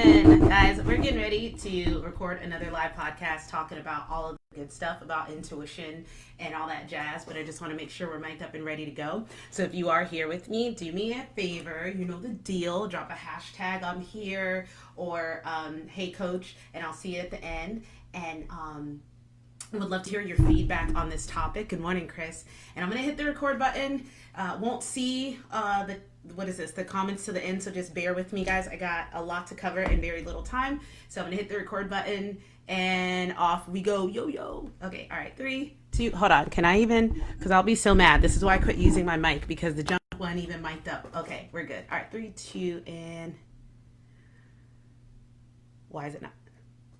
morning, guys. We're getting ready to record another live podcast talking about all of the good stuff about intuition and all that jazz, but I just want to make sure we're mic'd up and ready to go. So if you are here with me, do me a favor, you know the deal, drop a hashtag I'm here or hey coach, and I'll see you at the end. And I would love to hear your feedback on this topic. Good morning, Chris. And I'm going to hit the record button. Won't see the comments to the end, so just bear with me, guys. I got a lot to cover in very little time. So I'm going to hit the record button and off we go. Yo. Okay, all right, 3, 2, hold on. Can I even, because I'll be so mad. This is why I quit using my mic, because the jump wasn't even mic'd up. Okay, we're good. All right, 3, 2, and why is it not?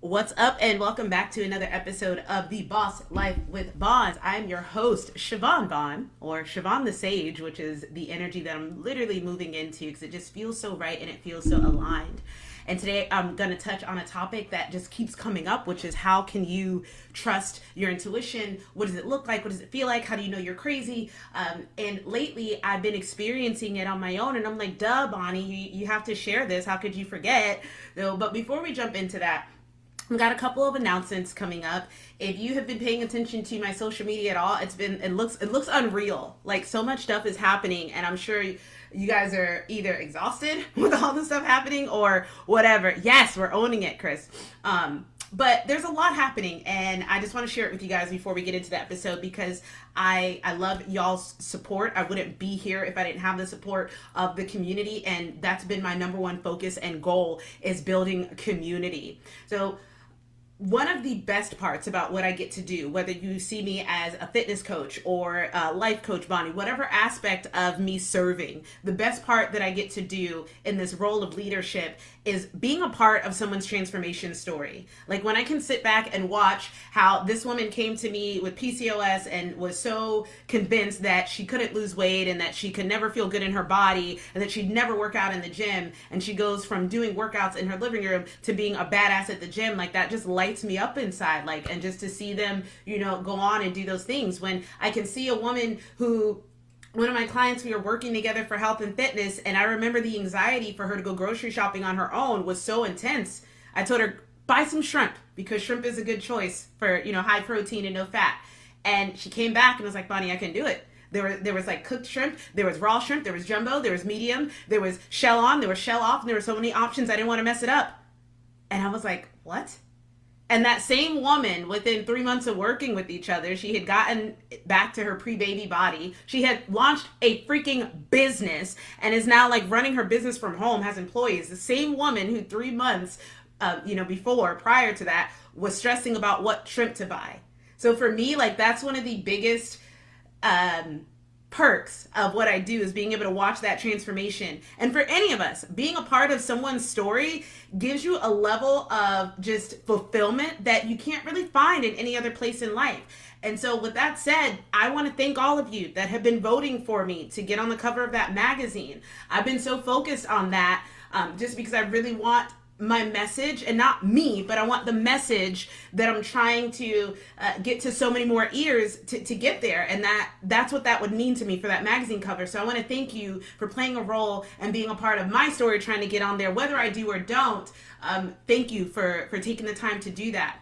What's up, and welcome back to another episode of The Boss Life with Bonds. I'm your host, Siobhan Bond, or Siobhan the Sage, which is the energy that I'm literally moving into because it just feels so right and it feels so aligned. And today I'm going to touch on a topic that just keeps coming up, which is how can you trust your intuition? What does it look like? What does it feel like? How do you know you're crazy? And lately I've been experiencing it on my own, and I'm like, duh, Bonnie, you have to share this. How could you forget? But before we jump into that, I've got a couple of announcements coming up. If you have been paying attention to my social media at all, it looks unreal. Like, so much stuff is happening, and I'm sure you guys are either exhausted with all the stuff happening or whatever. Yes, we're owning it, Chris. But there's a lot happening, and I just want to share it with you guys before we get into the episode, because I love y'all's support. I wouldn't be here if I didn't have the support of the community, and that's been my number one focus and goal, is building community. So one of the best parts about what I get to do, whether you see me as a fitness coach or a life coach, Bonnie, whatever aspect of me serving, the best part that I get to do in this role of leadership is being a part of someone's transformation story. Like, when I can sit back and watch how this woman came to me with PCOS and was so convinced that she couldn't lose weight and that she could never feel good in her body and that she'd never work out in the gym, and she goes from doing workouts in her living room to being a badass at the gym, like, that just lights me up inside. Like, and just to see them, go on and do those things. When I can see a woman who, one of my clients, we were working together for health and fitness, and I remember the anxiety for her to go grocery shopping on her own was so intense. I told her, buy some shrimp, because shrimp is a good choice for, high protein and no fat. And she came back and was like, Bonnie, I can do it. There was like cooked shrimp, there was raw shrimp, there was jumbo, there was medium, there was shell on, there was shell off, and there were so many options, I didn't want to mess it up. And I was like, what? And that same woman, within 3 months of working with each other, she had gotten back to her pre-baby body. She had launched a freaking business and is now like running her business from home, has employees. The same woman who 3 months, prior to that, was stressing about what shrimp to buy. So for me, like, that's one of the biggest perks of what I do, is being able to watch that transformation. And for any of us, being a part of someone's story gives you a level of just fulfillment that you can't really find in any other place in life. And so with that said, I want to thank all of you that have been voting for me to get on the cover of that magazine. I've been so focused on that just because I really want my message, and not me, but I want the message that I'm trying to get to so many more ears to get there. And that's what that would mean to me for that magazine cover. So I want to thank you for playing a role and being a part of my story, trying to get on there, whether I do or don't. Thank you for taking the time to do that.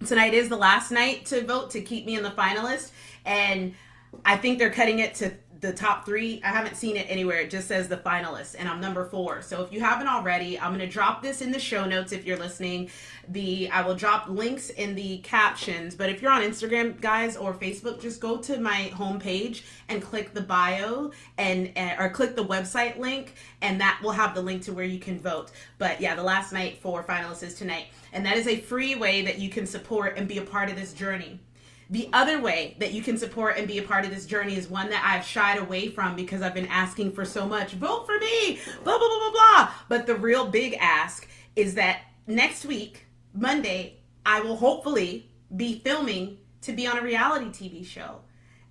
Tonight is the last night to vote to keep me in the finalist, and I think they're cutting it to the top 3. I haven't seen it anywhere. It just says the finalists, and I'm number 4. So if you haven't already, I'm going to drop this in the show notes if you're listening. I will drop links in the captions, but if you're on Instagram, guys, or Facebook, just go to my homepage and click the bio or click the website link, and that will have the link to where you can vote. But yeah, the last night for finalists is tonight, and that is a free way that you can support and be a part of this journey. The other way that you can support and be a part of this journey is one that I've shied away from because I've been asking for so much. Vote for me, blah, blah, blah, blah, blah. But the real big ask is that next week, Monday, I will hopefully be filming to be on a reality TV show.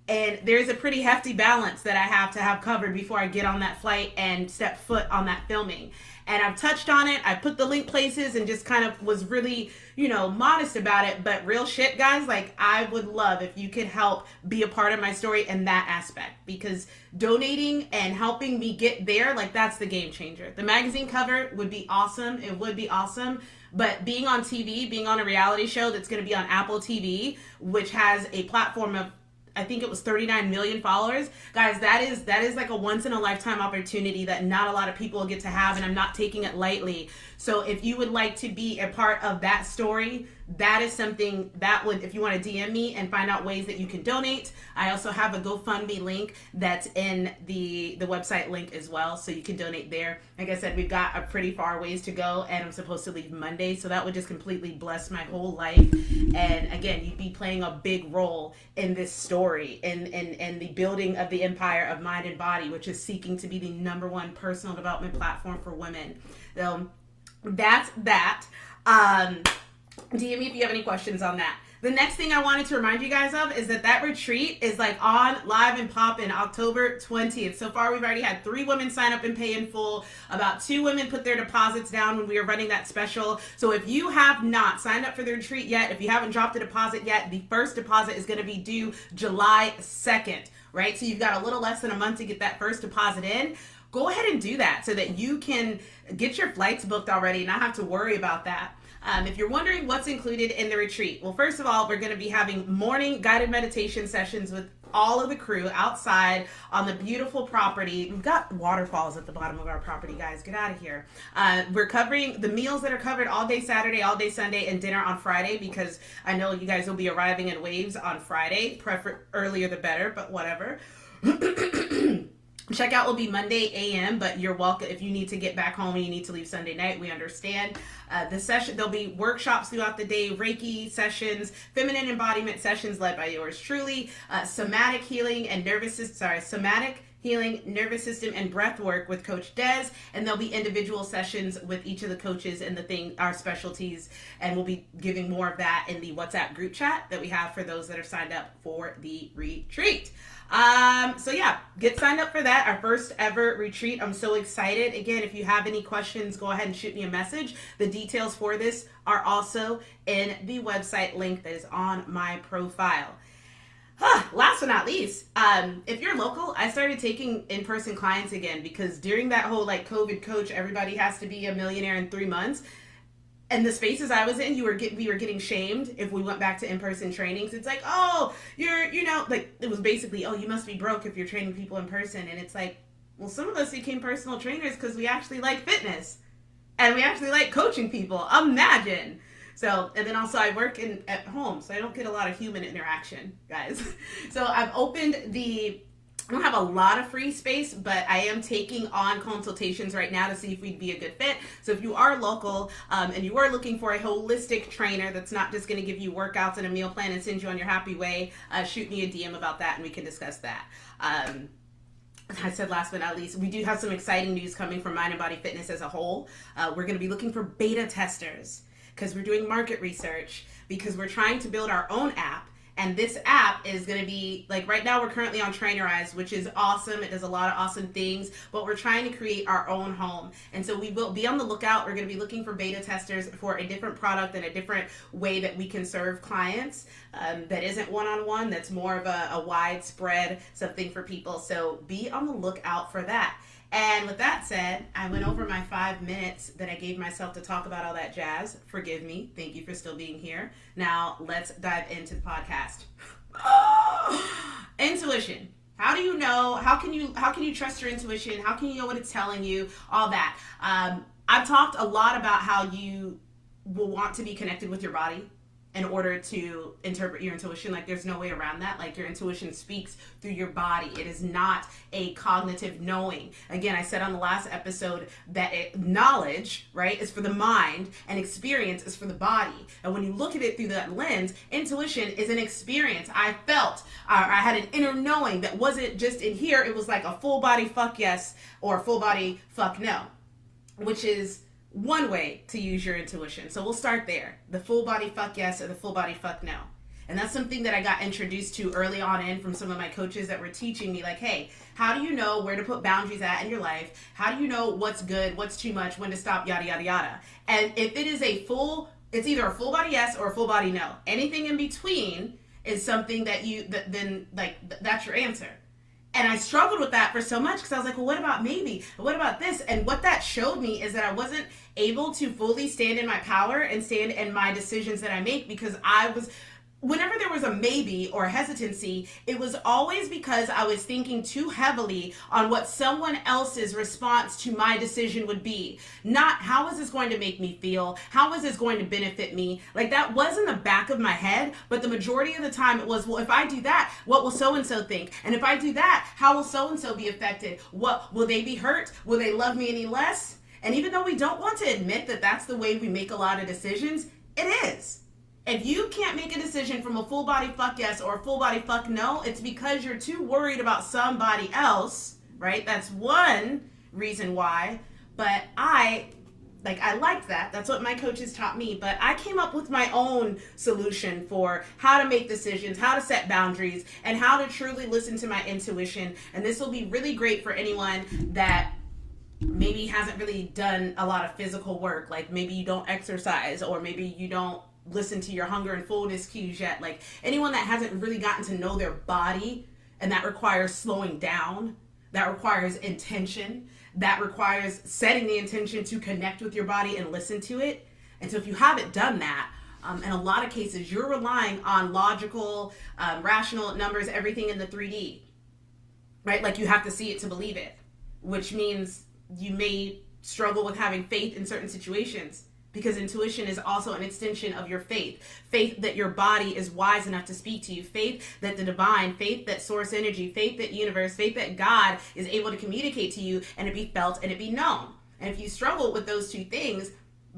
And there's a pretty hefty balance that I have to have covered before I get on that flight and step foot on that filming. And I've touched on it. I put the link places and just kind of was really, modest about it. But real shit, guys, like I would love if you could help be a part of my story in that aspect, because donating and helping me get there, like that's the game changer. The magazine cover would be awesome. It would be awesome. But being on TV, being on a reality show that's going to be on Apple TV, which has a platform of, I think it was 39 million followers. Guys, that is like a once in a lifetime opportunity that not a lot of people get to have, and I'm not taking it lightly. So if you would like to be a part of that story, that is something that would, if you want to DM me and find out ways that you can donate. I also have a GoFundMe link that's in the website link as well, so you can donate there. Like I said, we've got a pretty far ways to go, and I'm supposed to leave Monday, so that would just completely bless my whole life. And again, you'd be playing a big role in this story, in the building of the empire of mind and body, which is seeking to be the #1 personal development platform for women. So that's that. DM me if you have any questions on that. The next thing I wanted to remind you guys of is that retreat is like on live and popping October 20th. So far, we've already had 3 women sign up and pay in full. About 2 women put their deposits down when we were running that special. So if you have not signed up for the retreat yet, if you haven't dropped a deposit yet, the first deposit is going to be due July 2nd, right? So you've got a little less than a month to get that first deposit in. Go ahead and do that so that you can get your flights booked already and not have to worry about that. If you're wondering what's included in the retreat, well, first of all, we're going to be having morning guided meditation sessions with all of the crew outside on the beautiful property. We've got waterfalls at the bottom of our property, guys. Get out of here. We're covering the meals that are covered all day Saturday, all day Sunday, and dinner on Friday, because I know you guys will be arriving in waves on Friday. Prefer earlier the better, but whatever. Checkout will be Monday a.m., but you're welcome. If you need to get back home and you need to leave Sunday night, we understand. There'll be workshops throughout the day, Reiki sessions, feminine embodiment sessions led by yours truly, somatic healing, nervous system, and breath work with Coach Des, and there'll be individual sessions with each of the coaches and our specialties, and we'll be giving more of that in the WhatsApp group chat that we have for those that are signed up for the retreat. So yeah, get signed up for that, our first ever retreat. I'm so excited. Again, if you have any questions, go ahead and shoot me a message. The details for this are also in the website link that is on my profile. Last but not least, if you're local, I started taking in-person clients again, because during that whole COVID coach, everybody has to be a millionaire in 3 months. And the spaces I was in, we were getting shamed if we went back to in-person trainings. It's like, oh, it was basically, oh, you must be broke if you're training people in person. And it's like, well, some of us became personal trainers because we actually like fitness and we actually like coaching people. Imagine. So, and then also I work at home, so I don't get a lot of human interaction, guys. So I don't have a lot of free space, but I am taking on consultations right now to see if we'd be a good fit. So if you are local and you are looking for a holistic trainer that's not just going to give you workouts and a meal plan and send you on your happy way, shoot me a DM about that and we can discuss that. I said last but not least, we do have some exciting news coming from Mind and Body Fitness as a whole. We're going to be looking for beta testers because we're doing market research, because we're trying to build our own app. And this app is going to be, right now we're currently on Trainerize, which is awesome. It does a lot of awesome things, but we're trying to create our own home. And so we will be on the lookout. We're going to be looking for beta testers for a different product and a different way that we can serve clients that isn't one-on-one, that's more of a widespread something for people. So be on the lookout for that. And with that said, I went over my 5 minutes that I gave myself to talk about all that jazz. Forgive me. Thank you for still being here. Now let's dive into the podcast. Intuition. How do you know? How can you trust your intuition? How can you know what it's telling you? All that. I've talked a lot about how you will want to be connected with your body in order to interpret your intuition. There's no way around that. Your intuition speaks through your body. It is not a cognitive knowing. Again, I said on the last episode that knowledge, right, is for the mind and experience is for the body. And when you look at it through that lens, intuition is an experience. I felt, I had an inner knowing that wasn't just in here. It was like a full body fuck yes or full body fuck no, which is one way to use your intuition. So we'll start there. The full body fuck yes or the full body fuck no. And that's something that I got introduced to early on in from some of my coaches that were teaching me, like, hey, how do you know where to put boundaries at in your life? How do you know what's good, what's too much, when to stop, yada, yada, yada. And if it is it's either a full body yes or a full body no. Anything in between is something that that's your answer. And I struggled with that for so much because I was like, well, what about maybe? What about this? And what that showed me is that I wasn't able to fully stand in my power and stand in my decisions that I make, because whenever there was a maybe or a hesitancy, it was always because I was thinking too heavily on what someone else's response to my decision would be. Not how is this going to make me feel? How is this going to benefit me? Like, that was in the back of my head, but the majority of the time it was, well, if I do that, what will so-and-so think? And if I do that, how will so-and-so be affected? What will they be hurt? Will they love me any less? And even though we don't want to admit that that's the way we make a lot of decisions, it is. If you can't make a decision from a full body fuck yes or a full body fuck no, it's because you're too worried about somebody else, right? That's one reason why. But I liked that. That's what my coaches taught me. But I came up with my own solution for how to make decisions, how to set boundaries, and how to truly listen to my intuition. And this will be really great for anyone that maybe hasn't really done a lot of physical work. Like, maybe you don't exercise, or maybe you don't listen to your hunger and fullness cues yet. Like, anyone that hasn't really gotten to know their body, and that requires slowing down, that requires intention, that requires setting the intention to connect with your body and listen to it. And so if you haven't done that, in a lot of cases, you're relying on logical, rational numbers, everything in the 3D, right? Like, you have to see it to believe it, which means you may struggle with having faith in certain situations, because intuition is also an extension of your faith. Faith that your body is wise enough to speak to you. Faith that the divine, faith that source energy, faith that universe, faith that God is able to communicate to you and it be felt and it be known. And if you struggle with those two things,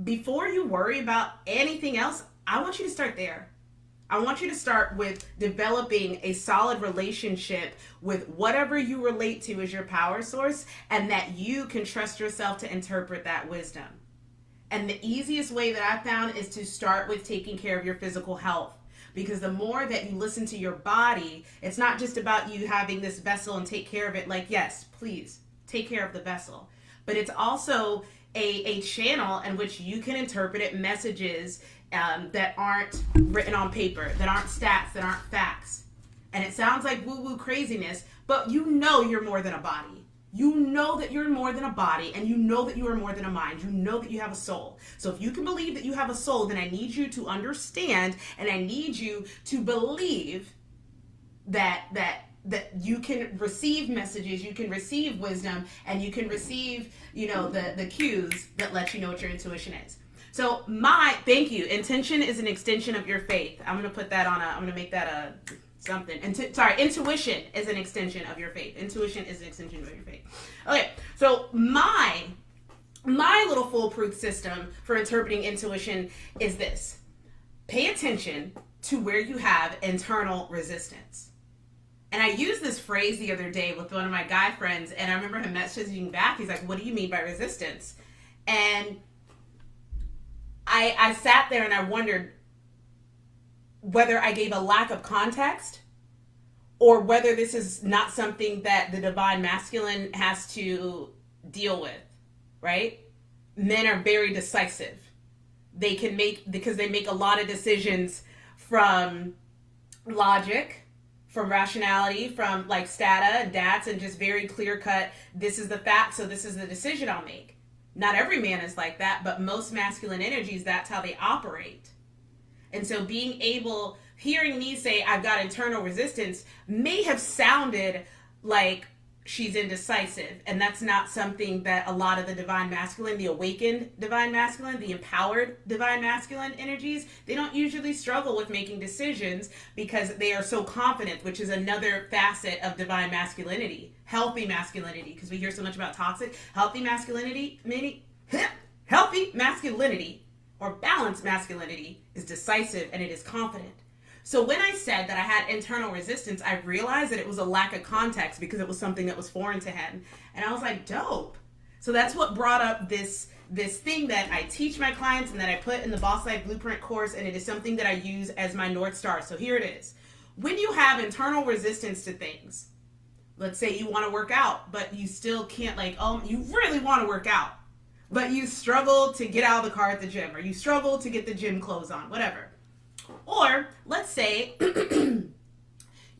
before you worry about anything else, I want you to start there. I want you to start with developing a solid relationship with whatever you relate to as your power source, and that you can trust yourself to interpret that wisdom. And the easiest way that I found is to start with taking care of your physical health. Because the more that you listen to your body, it's not just about you having this vessel and take care of it. Like, yes, please take care of the vessel. But it's also a channel in which you can interpret messages that aren't written on paper, that aren't stats, that aren't facts. And it sounds like woo-woo craziness, but you know you're more than a body. You know that you're more than a body, and you know that you are more than a mind. You know that you have a soul. So if you can believe that you have a soul, then I need you to understand, and I need you to believe that you can receive messages, you can receive wisdom, and you can receive, the cues that let you know what your intuition is. So thank you. Intention is an extension of your faith. I'm going to put that I'm going to make that a something. Intuition is an extension of your faith. Intuition is an extension of your faith. Okay, so my little foolproof system for interpreting intuition is this. Pay attention to where you have internal resistance. And I used this phrase the other day with one of my guy friends, and I remember him messaging back. He's like, what do you mean by resistance? And I sat there and I wondered whether I gave a lack of context, or whether this is not something that the divine masculine has to deal with, right? Men are very decisive. Because they make a lot of decisions from logic, from rationality, from like stata and dats, and just very clear cut, this is the fact, so this is the decision I'll make. Not every man is like that, but most masculine energies, that's how they operate. And so hearing me say I've got internal resistance may have sounded like she's indecisive. And that's not something that a lot of the divine masculine, the awakened divine masculine, the empowered divine masculine energies, they don't usually struggle with making decisions because they are so confident, which is another facet of divine masculinity, healthy masculinity, because we hear so much about toxic. Healthy masculinity or balanced masculinity is decisive and it is confident. So when I said that I had internal resistance, I realized that it was a lack of context because it was something that was foreign to him. And I was like, dope. So that's what brought up this this thing that I teach my clients and that I put in the Boss Life Blueprint course, and it is something that I use as my North Star. So here it is. When you have internal resistance to things, let's say you want to work out, but you still can't, like, you really want to work out, but you struggle to get out of the car at the gym, or you struggle to get the gym clothes on, whatever. Or let's say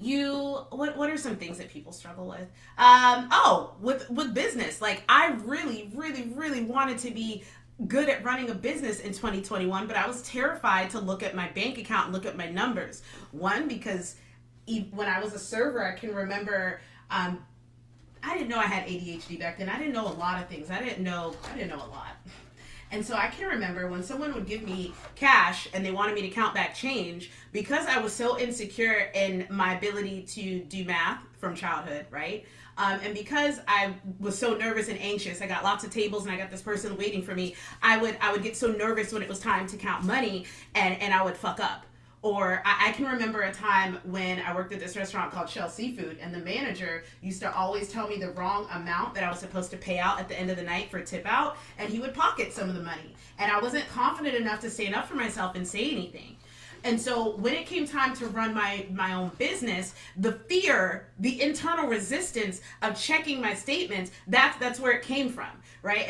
what are some things that people struggle with? With business. Like, I really, really, really wanted to be good at running a business in 2021, but I was terrified to look at my bank account and look at my numbers. One, because when I was a server, I can remember, I didn't know I had ADHD back then. I didn't know a lot of things. I didn't know a lot. And so I can remember when someone would give me cash and they wanted me to count back change, because I was so insecure in my ability to do math from childhood, right? And because I was so nervous and anxious, I got lots of tables and I got this person waiting for me, I would get so nervous when it was time to count money, and I would fuck up. Or I can remember a time when I worked at this restaurant called Shell Seafood, and the manager used to always tell me the wrong amount that I was supposed to pay out at the end of the night for tip out, and he would pocket some of the money. And I wasn't confident enough to stand up for myself and say anything. And so when it came time to run my own business, the fear, the internal resistance of checking my statements, that's where it came from, right?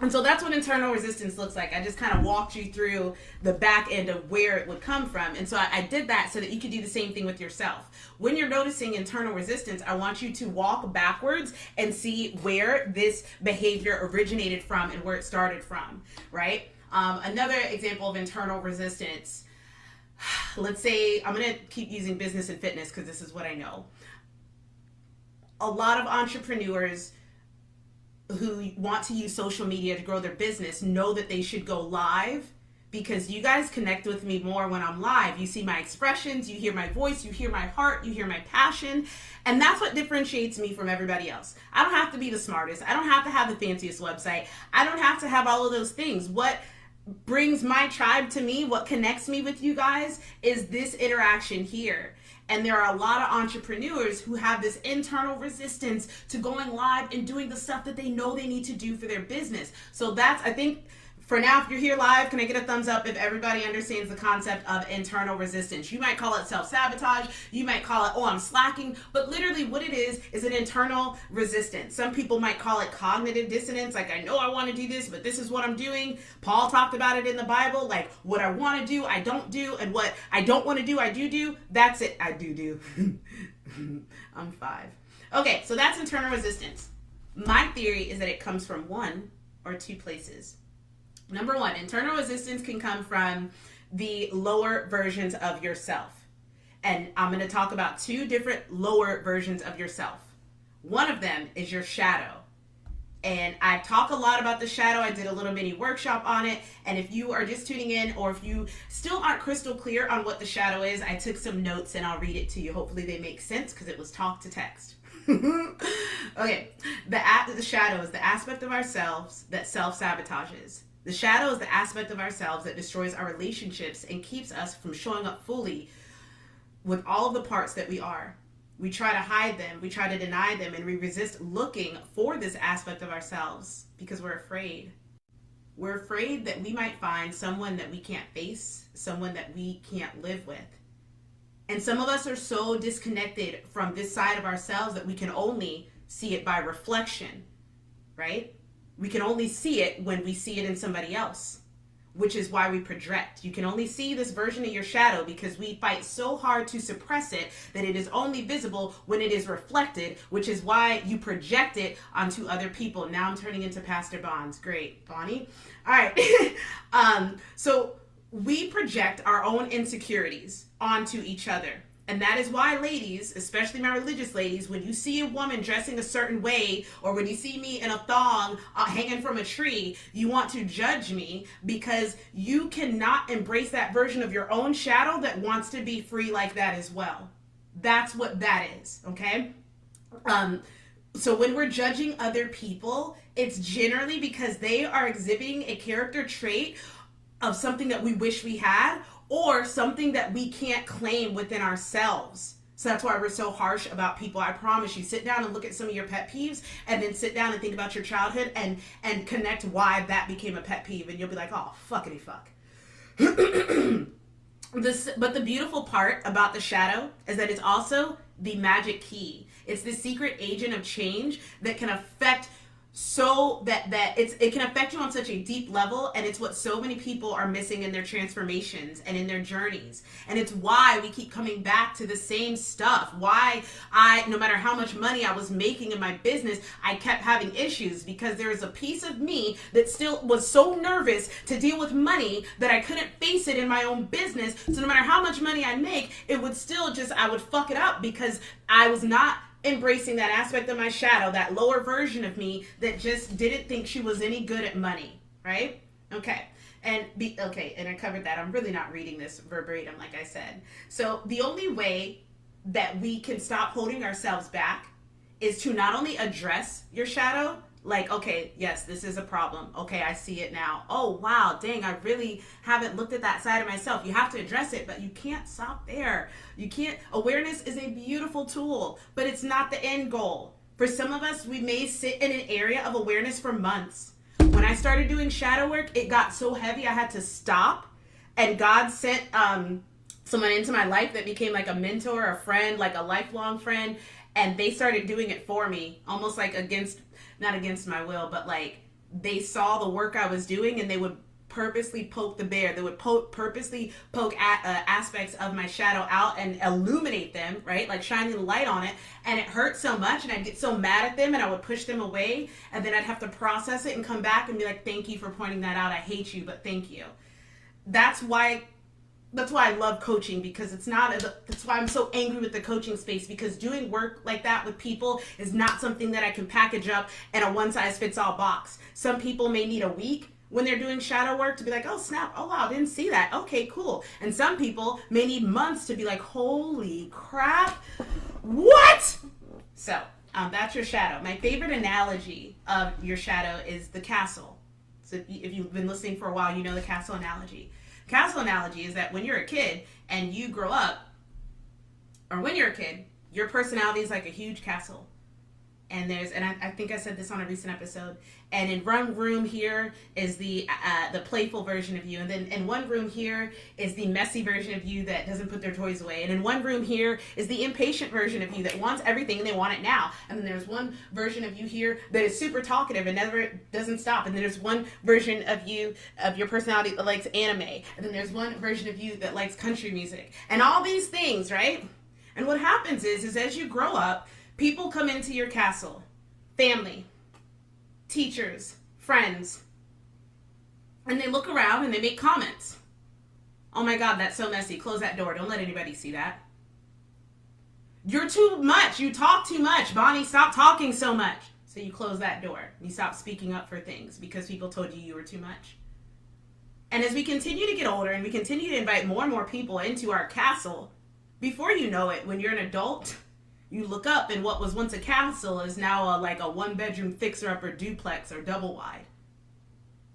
And so that's what internal resistance looks like. I just kind of walked you through the back end of where it would come from. And so I did that so that you could do the same thing with yourself. When you're noticing internal resistance, I want you to walk backwards and see where this behavior originated from and where it started from, right? Another example of internal resistance, let's say, I'm going to keep using business and fitness because this is what I know. A lot of entrepreneurs who want to use social media to grow their business know that they should go live, because you guys connect with me more when I'm live. You see my expressions, you hear my voice, you hear my heart, you hear my passion, and that's what differentiates me from everybody else. I don't have to be the smartest. I don't have to have the fanciest website. I don't have to have all of those things. What brings my tribe to me, what connects me with you guys, is this interaction here. And there are a lot of entrepreneurs who have this internal resistance to going live and doing the stuff that they know they need to do for their business. So that's, I think, for now, if you're here live, can I get a thumbs up if everybody understands the concept of internal resistance? You might call it self-sabotage. You might call it, I'm slacking. But literally what it is an internal resistance. Some people might call it cognitive dissonance. Like, I know I want to do this, but this is what I'm doing. Paul talked about it in the Bible. Like, what I want to do, I don't do. And what I don't want to do, I do. That's it. I do. I'm 5. Okay, so that's internal resistance. My theory is that it comes from one or two places. Number one, internal resistance can come from the lower versions of yourself. And I'm going to talk about 2 different lower versions of yourself. One of them is your shadow. And I talk a lot about the shadow. I did a little mini workshop on it. And if you are just tuning in, or if you still aren't crystal clear on what the shadow is, I took some notes and I'll read it to you. Hopefully they make sense because it was talk to text. Okay, the shadow is the aspect of ourselves that self-sabotages. The shadow is the aspect of ourselves that destroys our relationships and keeps us from showing up fully with all of the parts that we are. We try to hide them, we try to deny them, and we resist looking for this aspect of ourselves because we're afraid. We're afraid that we might find someone that we can't face, someone that we can't live with. And some of us are so disconnected from this side of ourselves that we can only see it by reflection, right? We can only see it when we see it in somebody else, which is why we project. You can only see this version of your shadow because we fight so hard to suppress it that it is only visible when it is reflected, which is why you project it onto other people. Now I'm turning into Pastor Bonds. Great, Bonnie. All right. So we project our own insecurities onto each other. And that is why, ladies, especially my religious ladies, when you see a woman dressing a certain way, or when you see me in a thong hanging from a tree, you want to judge me because you cannot embrace that version of your own shadow that wants to be free like that as well. That's what that is, okay? So when we're judging other people, it's generally because they are exhibiting a character trait of something that we wish we had, or something that we can't claim within ourselves. So that's why we're so harsh about people. I promise you, sit down and look at some of your pet peeves, and then sit down and think about your childhood and connect why that became a pet peeve, and you'll be like, oh, fuckity fuck. But the beautiful part about the shadow is that it's also the magic key. It's the secret agent of change that can affect it can affect you on such a deep level, and it's what so many people are missing in their transformations and in their journeys. And it's why we keep coming back to the same stuff. Why no matter how much money I was making in my business, I kept having issues, because there is a piece of me that still was so nervous to deal with money that I couldn't face it in my own business. So no matter how much money I make, it would still I would fuck it up, because I was not embracing that aspect of my shadow, that lower version of me that just didn't think she was any good at money, right? Okay. And I covered that. I'm really not reading this verbatim, like I said. So the only way that we can stop holding ourselves back is to not only address your shadow, like, okay, yes, this is a problem. Okay, I see it now. Oh, wow, dang, I really haven't looked at that side of myself. You have to address it, but you can't stop there. You can't. Awareness is a beautiful tool, but it's not the end goal. For some of us, we may sit in an area of awareness for months. When I started doing shadow work, it got so heavy I had to stop, and God sent someone into my life that became like a mentor, a friend, like a lifelong friend, and they started doing it for me, almost like not against my will, but like they saw the work I was doing, and they would purposely poke the bear. They would purposely poke aspects of my shadow out and illuminate them, right? Like shining the light on it. And it hurt so much, and I'd get so mad at them, and I would push them away, and then I'd have to process it and come back and be like, thank you for pointing that out. I hate you, but thank you. That's why I love coaching, because that's why I'm so angry with the coaching space, because doing work like that with people is not something that I can package up in a one size fits all box. Some people may need a week when they're doing shadow work to be like, oh snap, oh wow, didn't see that, okay, cool. And some people may need months to be like, holy crap, what? So that's your shadow. My favorite analogy of your shadow is the castle. So if you've been listening for a while, you know the castle analogy. Castle analogy is that when you're a kid and you grow up, or when you're a kid, your personality is like a huge castle. And I think I said this on a recent episode, and in one room here is the playful version of you, and then in one room here is the messy version of you that doesn't put their toys away, and in one room here is the impatient version of you that wants everything and they want it now, and then there's one version of you here that is super talkative and never doesn't stop, and then there's one version of you, of your personality, that likes anime, and then there's one version of you that likes country music, and all these things, right? And what happens is as you grow up, people come into your castle, family, teachers, friends, and they look around and they make comments. Oh my God, that's so messy. Close that door. Don't let anybody see that. You're too much. You talk too much. Bonnie, stop talking so much. So you close that door. You stop speaking up for things because people told you were too much. And as we continue to get older and we continue to invite more and more people into our castle, before you know it, when you're an adult, you look up and what was once a castle is now like a one-bedroom fixer-upper duplex or double wide.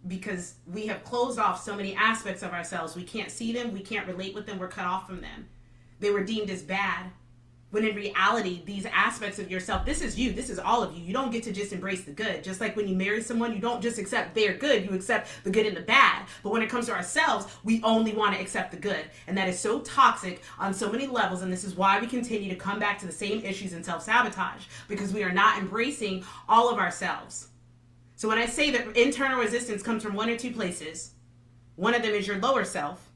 Because we have closed off so many aspects of ourselves. We can't see them. We can't relate with them. We're cut off from them. They were deemed as bad. When in reality, these aspects of yourself, this is you. This is all of you. You don't get to just embrace the good. Just like when you marry someone, you don't just accept they're good. You accept the good and the bad. But when it comes to ourselves, we only want to accept the good. And that is so toxic on so many levels. And this is why we continue to come back to the same issues and self-sabotage. Because we are not embracing all of ourselves. So when I say that internal resistance comes from one or two places, one of them is your lower self,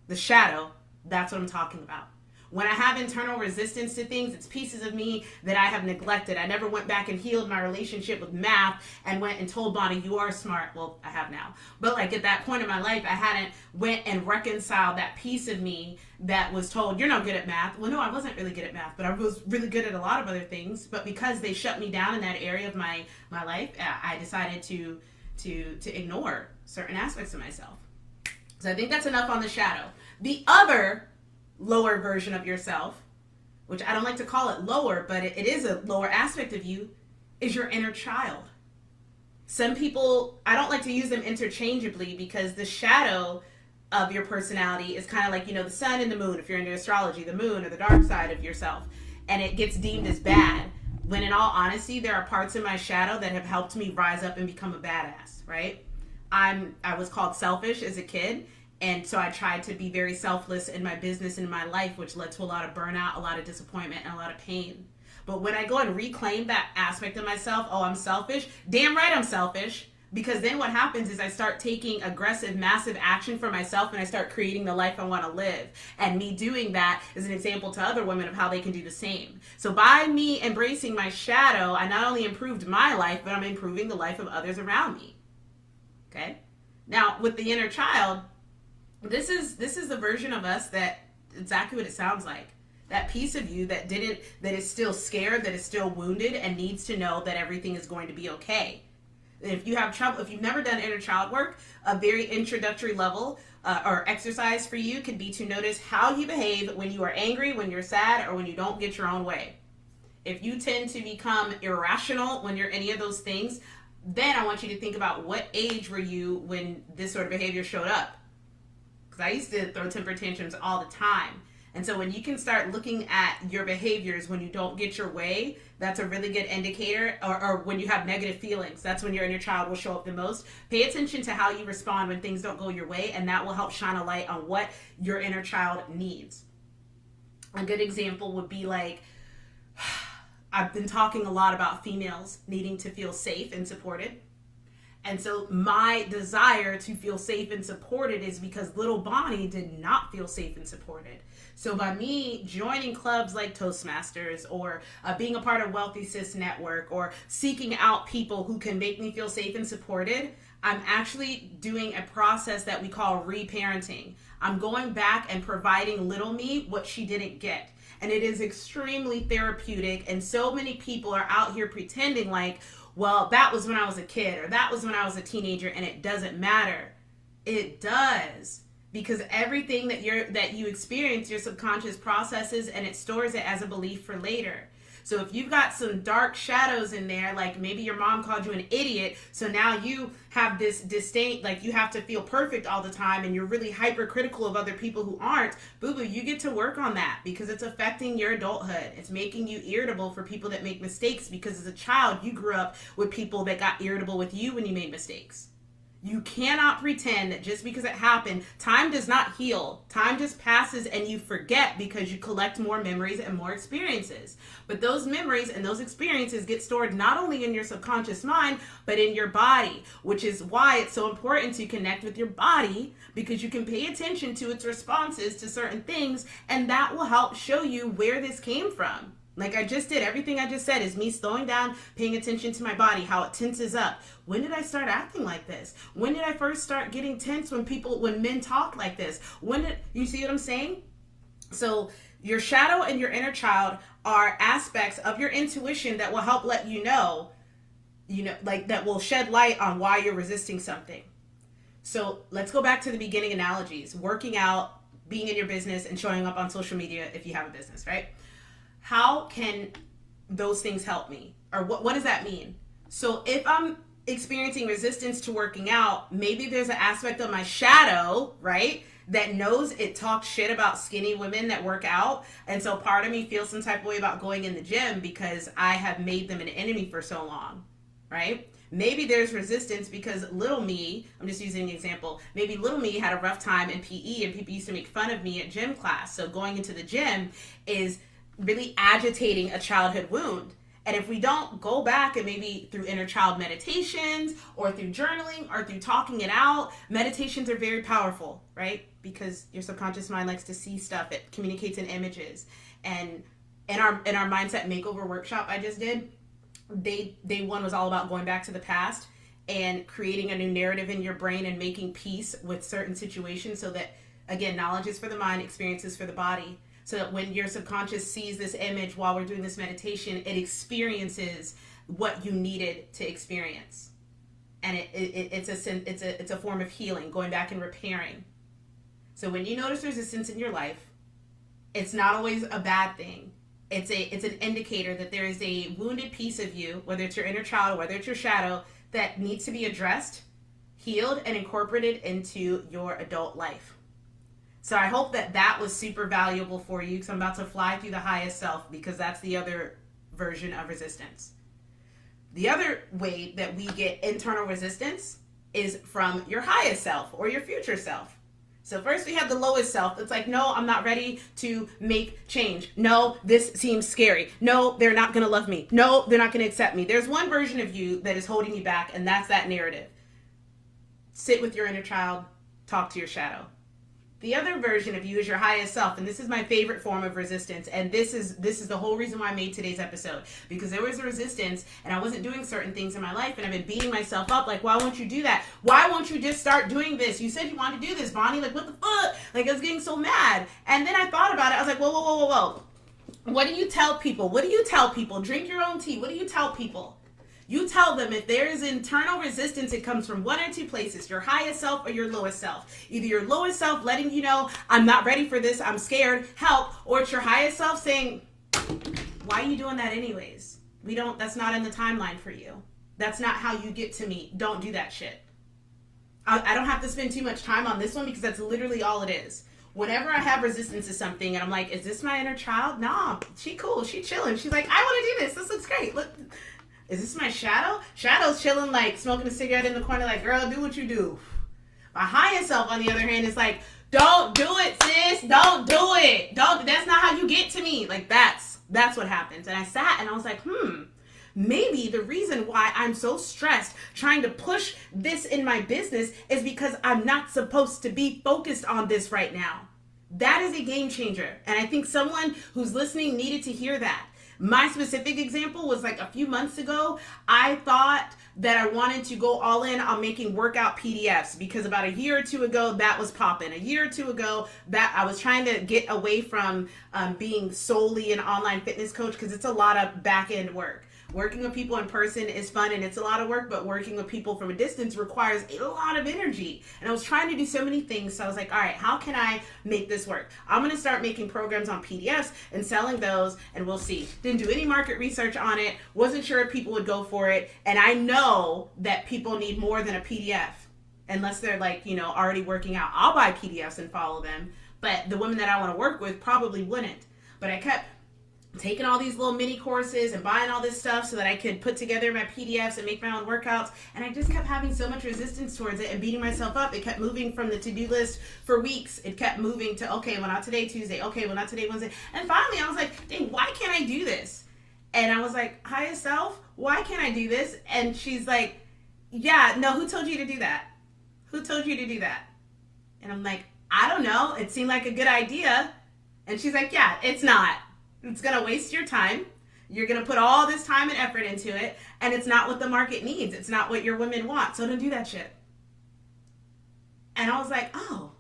the shadow. That's what I'm talking about. When I have internal resistance to things, it's pieces of me that I have neglected. I never went back and healed my relationship with math and went and told Bonnie, you are smart. Well, I have now. But like at that point in my life, I hadn't went and reconciled that piece of me that was told, you're not good at math. Well, no, I wasn't really good at math, but I was really good at a lot of other things. But because they shut me down in that area of my life, I decided to ignore certain aspects of myself. So I think that's enough on the shadow. The other lower version of yourself, which I don't like to call it lower, but it is a lower aspect of you, is your inner child. Some people, I don't like to use them interchangeably because the shadow of your personality is kind of like, the sun and the moon. If you're into astrology, the moon or the dark side of yourself, and it gets deemed as bad. When in all honesty, there are parts of my shadow that have helped me rise up and become a badass, right? I was called selfish as a kid, and so I tried to be very selfless in my business and in my life, which led to a lot of burnout, a lot of disappointment, and a lot of pain. But when I go and reclaim that aspect of myself, oh, I'm selfish, damn right I'm selfish. Because then what happens is I start taking aggressive, massive action for myself, and I start creating the life I want to live. And me doing that is an example to other women of how they can do the same. So by me embracing my shadow, I not only improved my life, but I'm improving the life of others around me. Okay? Now, with the inner child, this is the version of us that exactly what it sounds like. That piece of you that is still scared, that is still wounded, and needs to know that everything is going to be okay. If you have trouble, if you've never done inner child work, a very introductory level or exercise for you could be to notice how you behave when you are angry, when you're sad, or when you don't get your own way. If you tend to become irrational when you're any of those things, then I want you to think about what age were you when this sort of behavior showed up. Because I used to throw temper tantrums all the time. And so when you can start looking at your behaviors when you don't get your way, that's a really good indicator. Or when you have negative feelings, that's when your inner child will show up the most. Pay attention to how you respond when things don't go your way, and that will help shine a light on what your inner child needs. A good example would be like, I've been talking a lot about females needing to feel safe and supported. And so my desire to feel safe and supported is because little Bonnie did not feel safe and supported. So by me joining clubs like Toastmasters, or being a part of Wealthy Sis Network, or seeking out people who can make me feel safe and supported, I'm actually doing a process that we call reparenting. I'm going back and providing little me what she didn't get. And it is extremely therapeutic. And so many people are out here pretending like, well, that was when I was a kid, or that was when I was a teenager, and it doesn't matter. It does. Because everything that you experience, your subconscious processes, and it stores it as a belief for later. So if you've got some dark shadows in there, like maybe your mom called you an idiot, so now you have this disdain, like you have to feel perfect all the time, and you're really hypercritical of other people who aren't, boo-boo, you get to work on that, because it's affecting your adulthood. It's making you irritable for people that make mistakes, because as a child, you grew up with people that got irritable with you when you made mistakes. You cannot pretend that just because it happened, time does not heal. Time just passes and you forget because you collect more memories and more experiences. But those memories and those experiences get stored not only in your subconscious mind, but in your body, which is why it's so important to connect with your body, because you can pay attention to its responses to certain things, and that will help show you where this came from. Like I just did, everything I just said is me slowing down, paying attention to my body, how it tenses up. When did I start acting like this? When did I first start getting tense when men talk like this? You see what I'm saying? So your shadow and your inner child are aspects of your intuition that will help let you know, like that will shed light on why you're resisting something. So let's go back to the beginning analogies. Working out, being in your business, and showing up on social media if you have a business, right? How can those things help me? Or what does that mean? So if I'm experiencing resistance to working out, maybe there's an aspect of my shadow, right, that knows it talks shit about skinny women that work out. And so part of me feels some type of way about going in the gym because I have made them an enemy for so long, right? Maybe there's resistance because little me, I'm just using an example, maybe little me had a rough time in PE and people used to make fun of me at gym class. So going into the gym is really agitating a childhood wound. And if we don't go back and maybe through inner child meditations or through journaling or through talking it out, meditations are very powerful, right? Because your subconscious mind likes to see stuff. It communicates in images. And in our mindset makeover workshop I just did, day one was all about going back to the past and creating a new narrative in your brain and making peace with certain situations, so that, again, knowledge is for the mind, experiences for the body. So that when your subconscious sees this image while we're doing this meditation, it experiences what you needed to experience. And it's a form of healing, going back and repairing. So when you notice resistance in your life, it's not always a bad thing. It's an indicator that there is a wounded piece of you, whether it's your inner child or whether it's your shadow, that needs to be addressed, healed, and incorporated into your adult life. So I hope that that was super valuable for you, because I'm about to fly through the highest self, because that's the other version of resistance. The other way that we get internal resistance is from your highest self or your future self. So first we have the lowest self. It's like, no, I'm not ready to make change. No, this seems scary. No, they're not going to love me. No, they're not going to accept me. There's one version of you that is holding you back, and that's that narrative. Sit with your inner child. Talk to your shadow. The other version of you is your highest self, and this is my favorite form of resistance, and this is the whole reason why I made today's episode, because there was a resistance and I wasn't doing certain things in my life, and I've been beating myself up like, why won't you do that? Why won't you just start doing this? You said you wanted to do this, Bonnie. Like, what the fuck? Like, I was getting so mad, and then I thought about it. I was like, whoa, whoa, whoa, whoa, whoa. What do you tell people? What do you tell people? Drink your own tea. What do you tell people? You tell them if there is internal resistance, it comes from one or two places, your highest self or your lowest self. Either your lowest self letting you know, I'm not ready for this, I'm scared, help, or it's your highest self saying, why are you doing that anyways? That's not in the timeline for you. That's not how you get to me. Don't do that shit. I don't have to spend too much time on this one, because that's literally all it is. Whenever I have resistance to something and I'm like, is this my inner child? Nah, she cool, she chilling. She's like, I want to do this. This looks great. Look. Is this my shadow? Shadow's chilling, like smoking a cigarette in the corner, like, girl, do what you do. My higher self, on the other hand, is like, don't do it, sis. Don't do it. That's not how you get to me. Like, that's what happens. And I sat and I was like, maybe the reason why I'm so stressed trying to push this in my business is because I'm not supposed to be focused on this right now. That is a game changer. And I think someone who's listening needed to hear that. My specific example was like a few months ago, I thought that I wanted to go all in on making workout PDFs, because about a year or two ago, that was popping. A year or two ago, that I was trying to get away from being solely an online fitness coach, because it's a lot of back end work. Working with people in person is fun and it's a lot of work, but working with people from a distance requires a lot of energy. And I was trying to do so many things. So I was like, all right, how can I make this work? I'm going to start making programs on PDFs and selling those, and we'll see. Didn't do any market research on it. Wasn't sure if people would go for it. And I know that people need more than a PDF, unless they're like, already working out. I'll buy PDFs and follow them, but the women that I want to work with probably wouldn't. But I kept taking all these little mini courses and buying all this stuff so that I could put together my PDFs and make my own workouts. And I just kept having so much resistance towards it and beating myself up. It kept moving from the to-do list for weeks. It kept moving to, okay, well, not today, Tuesday. Okay, well, not today, Wednesday. And finally, I was like, dang, why can't I do this? And I was like, highest self, why can't I do this? And she's like, yeah, no, who told you to do that? Who told you to do that? And I'm like, I don't know. It seemed like a good idea. And she's like, yeah, it's not. It's going to waste your time. You're going to put all this time and effort into it, and it's not what the market needs. It's not what your women want. So don't do that shit. And I was like, oh.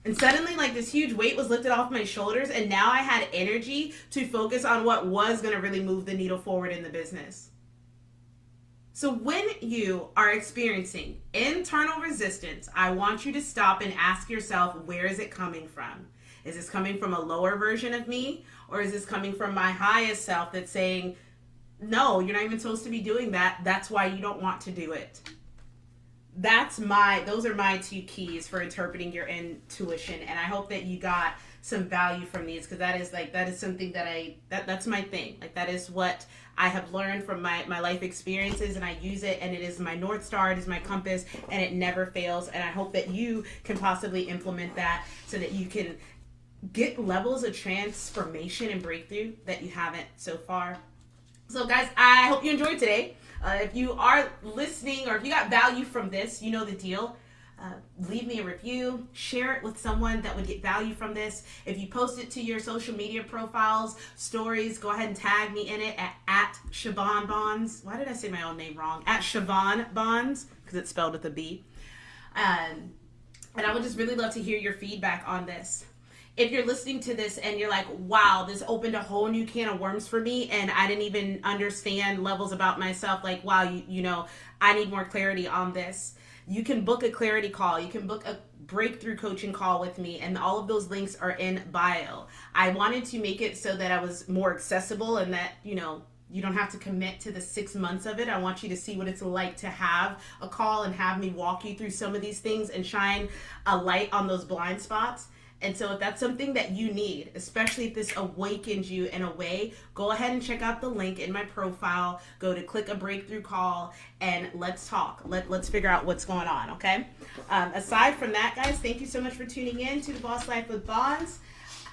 And suddenly, like, this huge weight was lifted off my shoulders, and now I had energy to focus on what was going to really move the needle forward in the business. So when you are experiencing internal resistance, I want you to stop and ask yourself, where is it coming from? Is this coming from a lower version of me? Or is this coming from my highest self that's saying, no, you're not even supposed to be doing that. That's why you don't want to do it. Those are my two keys for interpreting your intuition. And I hope that you got some value from these, because that is something that's my thing. Like, that is what I have learned from my life experiences, and I use it, and it is my North Star, it is my compass, and it never fails. And I hope that you can possibly implement that so that you can get levels of transformation and breakthrough that you haven't so far. So guys, I hope you enjoyed today. If you are listening, or if you got value from this, you know the deal. Leave me a review, share it with someone that would get value from this. If you post it to your social media profiles, stories, go ahead and tag me in it at Siobhan Bonds. Why did I say my own name wrong? At Siobhan Bonds, because it's spelled with a B. And I would just really love to hear your feedback on this. If you're listening to this and you're like, wow, this opened a whole new can of worms for me, and I didn't even understand levels about myself, like, wow, you know, I need more clarity on this. You can book a clarity call. You can book a breakthrough coaching call with me, and all of those links are in bio. I wanted to make it so that I was more accessible, and that, you know, you don't have to commit to the 6 months of it. I want you to see what it's like to have a call and have me walk you through some of these things and shine a light on those blind spots. And so if that's something that you need, especially if this awakens you in a way, go ahead and check out the link in my profile. Go to click a breakthrough call and let's talk. Let's figure out what's going on, okay? Aside from that, guys, thank you so much for tuning in to The Boss Life with Bonds.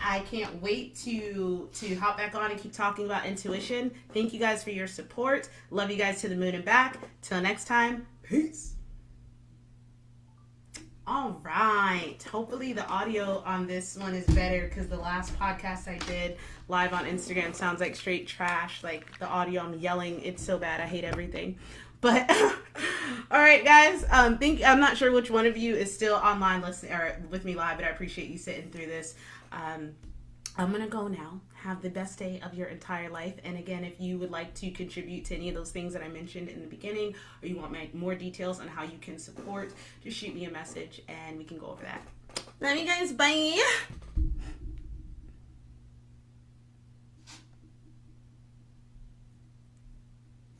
I can't wait to hop back on and keep talking about intuition. Thank you guys for your support. Love you guys to the moon and back. Till next time, peace. All right. Hopefully the audio on this one is better, because the last podcast I did live on Instagram sounds like straight trash. Like the audio, I'm yelling. It's so bad. I hate everything. But all right, guys. I'm not sure which one of you is still online listening or with me live, but I appreciate you sitting through this. I'm gonna go now. Have the best day of your entire life. And again, if you would like to contribute to any of those things that I mentioned in the beginning, or you want more details on how you can support, just shoot me a message and we can go over that. Love you guys. Bye.